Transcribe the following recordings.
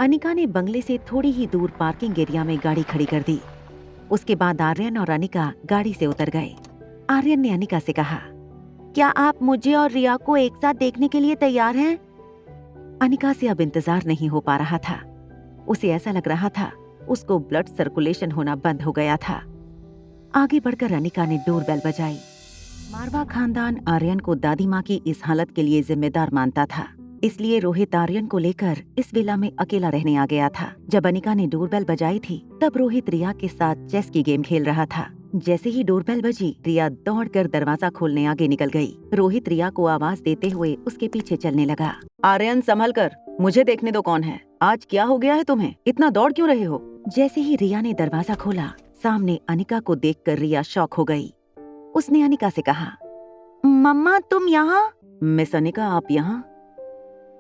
अनिका ने बंगले से थोड़ी ही दूर पार्किंग एरिया में गाड़ी खड़ी कर दी। उसके बाद आर्यन और अनिका गाड़ी से उतर गए। आर्यन ने अनिका से कहा, क्या आप मुझे और रिया को एक साथ देखने के लिए तैयार हैं? अनिका से अब इंतजार नहीं हो पा रहा था। उसे ऐसा लग रहा था उसको ब्लड सर्कुलेशन होना बंद हो गया था। आगे बढ़कर अनिका ने डोरबेल बजाई। मारवा खानदान आर्यन को दादी माँ की इस हालत के लिए जिम्मेदार मानता था, इसलिए रोहित आर्यन को लेकर इस विला में अकेला रहने आ गया था। जब अनिका ने डोरबेल बजाई थी तब रोहित रिया के साथ चेस की गेम खेल रहा था। जैसे ही डोरबेल बजी, रिया दौड़कर दरवाजा खोलने आगे निकल गई। रोहित रिया को आवाज देते हुए उसके पीछे चलने लगा। आर्यन संभल कर, मुझे देखने दो कौन है। आज क्या हो गया है तुम्हें, इतना दौड़ क्यों रहे हो? जैसे ही रिया ने दरवाजा खोला, सामने अनिका को देखकर रिया शॉक हो गई। उसने अनिका से कहा, मम्मा तुम यहाँ? मिस अनिका आप यहाँ?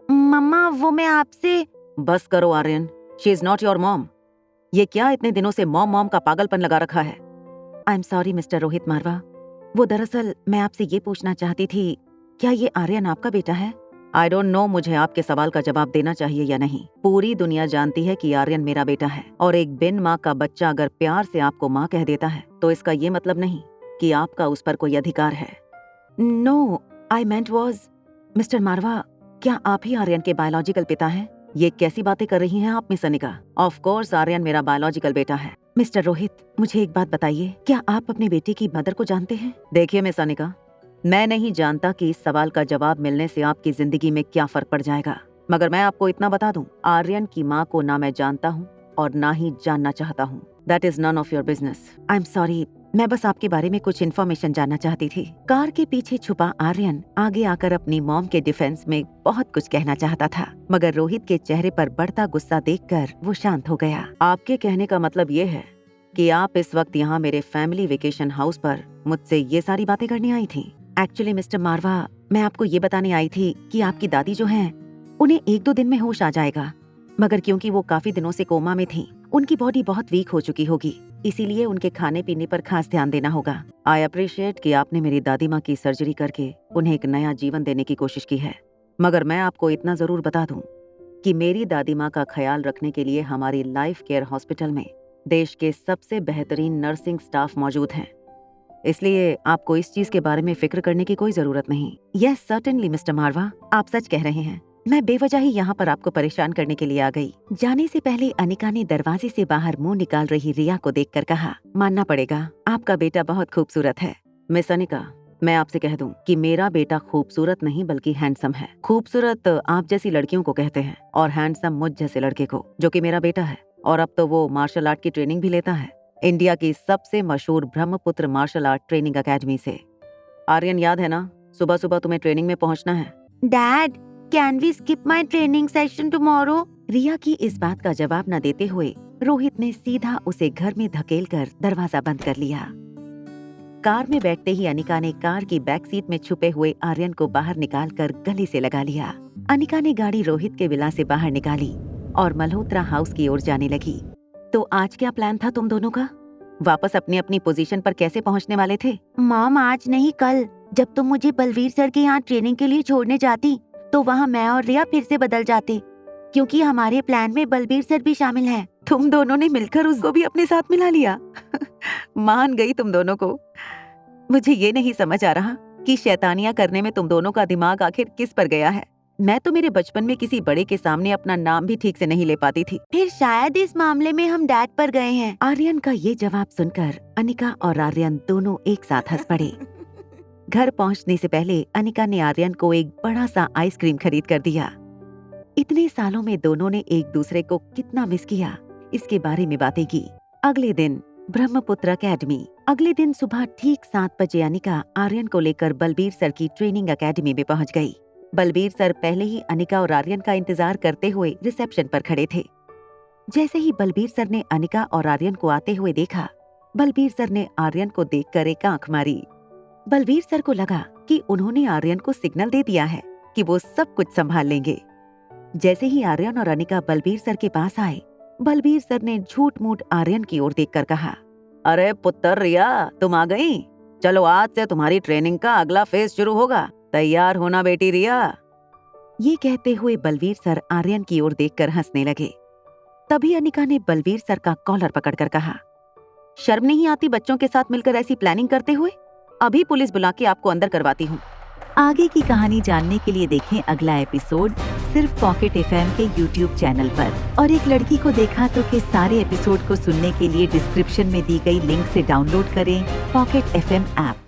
मम्मा वो मैं आपसे। बस करो Aryan, she is not your mom. ये क्या इतने दिनों से मॉम मॉम का पागलपन लगा रखा है? I am sorry Mister Rohit Marwa. वो दरअसल मैं आपसे ये पूछना चाहती थी, क्या ये आर्यन आपका बेटा है? आई डोंट नो मुझे आपके सवाल का जवाब देना चाहिए या नहीं। पूरी दुनिया जानती है कि आर्यन मेरा बेटा है, और एक बिन माँ का बच्चा अगर प्यार से आपको माँ कह देता है तो इसका ये मतलब नहीं कि आपका उस पर कोई अधिकार है। No, I meant was, Mister Marwa, क्या आप ही आर्यन के बायोलॉजिकल पिता हैं? ये कैसी बातें कर रही हैं आप miss Anika? Of course Aryan मेरा बायोलॉजिकल बेटा है। मिस्टर रोहित, मुझे एक बात बताइए, क्या आप अपने बेटे की मदर को जानते हैं? देखिए मिस अनिका, मैं नहीं जानता कि इस सवाल का जवाब मिलने से आपकी जिंदगी में क्या फर्क पड़ जाएगा, मगर मैं आपको इतना बता दूं, आर्यन की माँ को ना मैं जानता हूँ और ना ही जानना चाहता हूँ। That is none of your business. I am sorry, मैं बस आपके बारे में कुछ इन्फॉर्मेशन जानना चाहती थी। कार के पीछे छुपा आर्यन आगे आकर अपनी मॉम के डिफेंस में बहुत कुछ कहना चाहता था, मगर रोहित के चेहरे पर बढ़ता गुस्सा देखकर वो शांत हो गया। आपके कहने का मतलब ये है कि आप इस वक्त यहाँ मेरे फैमिली वेकेशन हाउस पर मुझसे ये सारी बातें करने आई थी? एक्चुअली मिस्टर मारवा, मैं आपको ये बताने आई थी कि आपकी दादी जो हैं, उन्हें 1-2 दिन में होश आ जाएगा, मगर क्योंकि वो काफी दिनों से कोमा में थी, उनकी बॉडी बहुत वीक हो चुकी होगी, इसीलिए उनके खाने पीने पर खास ध्यान देना होगा। आई अप्रिशिएट कि आपने मेरी दादी माँ की सर्जरी करके उन्हें एक नया जीवन देने की कोशिश की है, मगर मैं आपको इतना जरूर बता दूं कि मेरी दादी माँ का ख्याल रखने के लिए हमारी लाइफ केयर हॉस्पिटल में देश के सबसे बेहतरीन नर्सिंग स्टाफ मौजूद हैं, इसलिए आपको इस चीज के बारे में फिक्र करने की कोई जरूरत नहीं। यस सर्टेनली मिस्टर मारवा, आप सच कह रहे हैं। मैं बेवजह ही यहाँ पर आपको परेशान करने के लिए आ गई। जाने से पहले अनिका ने दरवाजे से बाहर मुंह निकाल रही रिया को देखकर कहा, मानना पड़ेगा आपका बेटा बहुत खूबसूरत है। मिस अनिका, मैं आपसे कह दूं कि मेरा बेटा खूबसूरत नहीं बल्कि हैंडसम है। खूबसूरत आप जैसी लड़कियों को कहते हैं और हैंडसम मुझ जैसे लड़के को, जो कि मेरा बेटा है, और अब तो वो मार्शल आर्ट की ट्रेनिंग भी लेता है, इंडिया की सबसे मशहूर Brahmaputra martial art training academy से। आर्यन याद है ना, सुबह सुबह तुम्हें ट्रेनिंग में पहुंचना है। Dad, can we skip my training session tomorrow? Riya की इस बात का जवाब न देते हुए रोहित ने सीधा उसे घर में धकेलकर दरवाजा बंद कर लिया। कार में बैठते ही अनिका ने कार की बैक सीट में छुपे हुए आर्यन को बाहर निकालकर गले से लगा लिया। अनिका ने गाड़ी रोहित के विला से बाहर निकाली और मल्होत्रा हाउस की ओर जाने लगी। तो आज क्या प्लान था तुम दोनों का? वापस अपनी अपनी पोजीशन पर कैसे पहुंचने वाले थे? मॉम, आज नहीं कल, जब तुम मुझे बलवीर सर के यहाँ ट्रेनिंग के लिए छोड़ने जाती तो वहाँ मैं और रिया फिर से बदल जाते, क्योंकि हमारे प्लान में बलबीर सर भी शामिल है। तुम दोनों ने मिलकर उसको भी अपने साथ मिला लिया। मान गई तुम दोनों को। मुझे ये नहीं समझ आ रहा कि शैतानियां करने में तुम दोनों का दिमाग आखिर किस पर गया है। मैं तो मेरे बचपन में किसी बड़े के सामने अपना नाम भी ठीक से नहीं ले पाती थी, फिर शायद इस मामले में हम डैड पर गए हैं। आर्यन का ये जवाब सुनकर अनिका और आर्यन दोनों एक साथ हंस पड़े। घर पहुंचने से पहले अनिका ने आर्यन को एक बड़ा सा आइसक्रीम खरीद कर दिया। इतने सालों में दोनों ने एक दूसरे को कितना मिस किया, इसके बारे में बातें की। अगले दिन ब्रह्मपुत्र अकेडमी। अगले दिन सुबह ठीक 7 बजे अनिका आर्यन को लेकर बलबीर सर की ट्रेनिंग अकेडमी में पहुंच गई। बलबीर सर पहले ही अनिका और आर्यन का इंतजार करते हुए रिसेप्शन पर खड़े थे। जैसे ही बलबीर सर ने अनिका और आर्यन को आते हुए देखा, बलबीर सर ने आर्यन को देखकर एक आंख मारी। बलबीर सर को लगा कि उन्होंने आर्यन को सिग्नल दे दिया है कि वो सब कुछ संभाल लेंगे। जैसे ही आर्यन और अनिका बलबीर सर के पास आए, बलबीर सर ने झूठ मूठ आर्यन की ओर देखकर कहा, अरे पुत्र रिया, तुम आ गई। चलो आज से तुम्हारी ट्रेनिंग का अगला फेज शुरू होगा, तैयार होना बेटी रिया। ये कहते हुए बलबीर सर आर्यन की ओर देखकर हंसने लगे। तभी अनिका ने बलवीर सर का कॉलर पकड़कर कहा, शर्म नहीं आती बच्चों के साथ मिलकर ऐसी प्लानिंग करते हुए? अभी पुलिस बुला के आपको अंदर करवाती हूँ। आगे की कहानी जानने के लिए देखें अगला एपिसोड सिर्फ पॉकेट एफएम के यूट्यूब चैनल पर। और एक लड़की को देखा तो के सारे एपिसोड को सुनने के लिए डिस्क्रिप्शन में दी गई लिंक से डाउनलोड करें पॉकेट एफएम ऐप।